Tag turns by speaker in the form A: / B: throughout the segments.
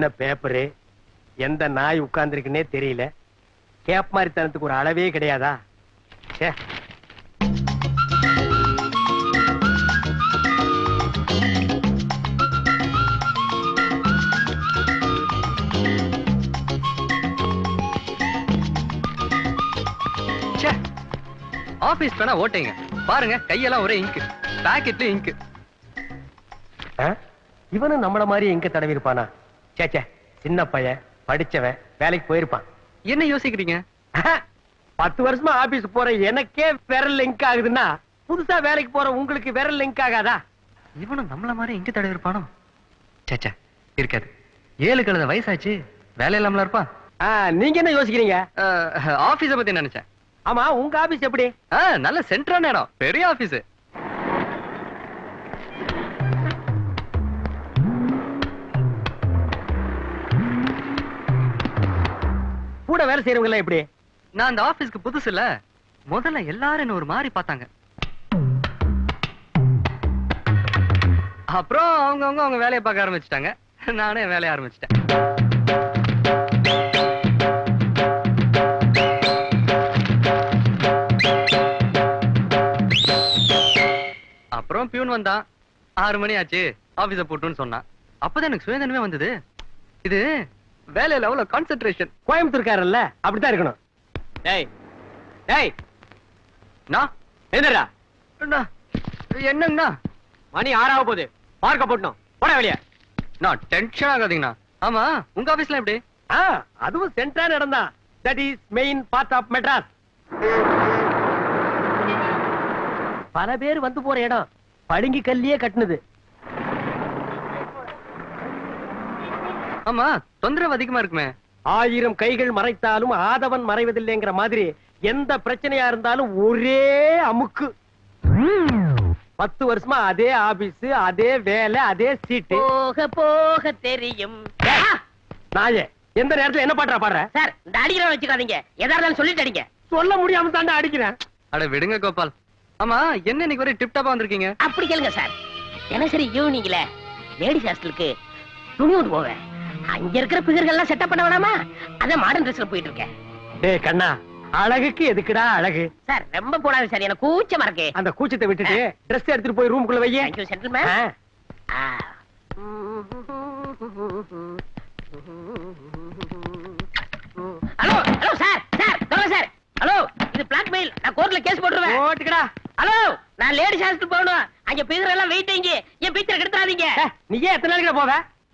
A: என்ன பேப்பரு, எந்த நாய் உட்கார்ந்துருக்குன்னே தெரியல. கேப் மாதிரி தனத்துக்கு ஒரு அளவே கிடையாதா? ச்சே.
B: ஆபீஸ் பேனா ஓட்டைங்க பாருங்க, கையெல்லாம் ஒரே இங்கு, பாக்கெட்ல இங்கு.
A: இவனும் நம்மள மாதிரி எங்க தடவி இருப்பானா? சேச்சே, சின்ன பையன், படிச்சவன், வேலைக்கு போயிருப்பான்.
B: என்ன யோசிக்கிறீங்க?
A: 10 வருஷமா ஆபீஸ் போற எனக்கே விரல் லிங்க் ஆகுதுன்னா புதுசா வேலைக்கு போற உங்களுக்கு விரல் லிங்க் ஆகாதா?
B: இவனும் நம்மள மாதிரி எங்க தடவி இருப்பானோ? சேச்சே, இருக்காது. 7 கழுத வயசாச்சு, வேலை இல்லாமல இருப்பான்.
A: நீங்க என்ன யோசிக்கிறீங்க?
B: ஆபீஸ பத்தி நினைச்சேன்.
A: ஆமா, உங்க ஆபீஸ் எப்படி?
B: நல்ல சென்ட்ரான இடம், பெரிய ஆபீஸ்.
A: கூட வேலை செய்யறவங்க எல்லாம் எப்படி?
B: நான் அந்த ஆபீஸ்க்கு புதுசு இல்ல, முதல்ல எல்லாரும் என்ன ஒரு மாதிரி பார்த்தாங்க. அப்புறம் அவங்க வேலையை பார்க்க ஆரம்பிச்சிட்டாங்க, நானே வேலையை ஆரம்பிச்சிட்டேன். அப்புறம் பியூன் வந்தான், 6 மணி ஆச்சு, ஆபீஸ போட்டுன்னு சொன்னான். அப்பதான் எனக்கு சுயதனமே வந்தது. இது வேலையில அவ்வளவு கான்சென்ட்ரேஷன்.
A: கோயம்புத்தூர்காரல்ல, அப்படித்தான் இருக்கணும். டேய் டேய்,
B: நான்
A: என்னடா
B: என்னங்கண்ணா?
A: மணி 6 ஆக போகுது, பார்க்க போட்டோம், போட வெளியே.
B: நான் டென்ஷன் ஆகாதீங்கண்ணா. ஆமா, உங்க ஆபீஸ்ல எப்படி?
A: அதுவும் சென்ட்ரான இடம் தான். That is main part of Madras. பல பேர் வந்து போற இடம், பளிங்கு கல்லியே கட்டுனது.
B: ஆமா, தொந்தரவு அதிகமா இருக்குமே.
A: 1000 கைகள் மறைத்தாலும் ஆதவன் மறைவதில்லைங்கிற மாதிரி எந்த பிரச்சனையா இருந்தாலும் ஒரே அமுக்கு. 10 வருஷமா அதே ஆபீஸ், அதே வேலை, அதே சீட்டு.
C: போக போக தெரியும்.
A: நாயே, எந்த நேரத்துல என்ன பாட்டா பாடுற?
C: சார், இந்த அடிக்கிற வச்சுக்காதீங்க, எதா இருந்தாலும் சொல்லிட்டு அடிங்க.
A: சொல்ல முடியாம தாண்டா அடிக்கிறேன்.
B: அட விடுங்க கோபால். ஆமா, என்ன இன்னைக்கு வரை டிப் டாப்பா வந்திருக்கீங்க?
C: அப்படி கேளுங்க சார். தினசரி ஈவினிங்ல லேடிஸ் ஹாஸ்டலுக்கு துணி கொண்டு போவேன். அங்க இருக்கிற பிகர்கள் எல்லாம் செட்டப் பண்ண வேணாமா? அதான் மாடர்ன் ட்ரெஸ்ல போயிட்டு இருக்கேன்.
A: டேய் கண்ணா, அழகுக்கு எதுக்குடா அழகு?
C: சார் ரொம்ப போடாது சார், எனக்கு கூச்சமா இருக்கு.
A: அந்த கூச்சத்தை விட்டுட்டு ட்ரெஸ் எடுத்துட்டு போய் ரூமுக்குள்ள வையே.
C: Thank you gentlemen. Hello hello sir, sir சொல்லுங்க சார். ஹலோ, இது பிளாக்மெயில், நான் கோர்ட்ல கேஸ் போட்டுருவேன்.
A: ஓட்டுக்கடா.
C: ஹலோ, நான் லேடிஸ் ஹாஸ்டல் போகணும். அங்க பிகர் எல்லாம் வெயிட் இங்க, என் பீச்சர் கெடுத்துறாதீங்க.
A: நீ ஏன் எத்தனை நாளைக்கு போவ?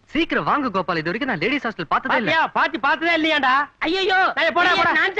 B: சீக்கிரம் வாங்க கோபால், இது வரைக்கும் நான் லேடிஸ் ஹாஸ்டல் பார்த்ததே இல்ல.
A: பாத்தி பார்த்ததே இல்லையாண்டா?
C: ஐயோ,
A: போடா போடா.
C: நான்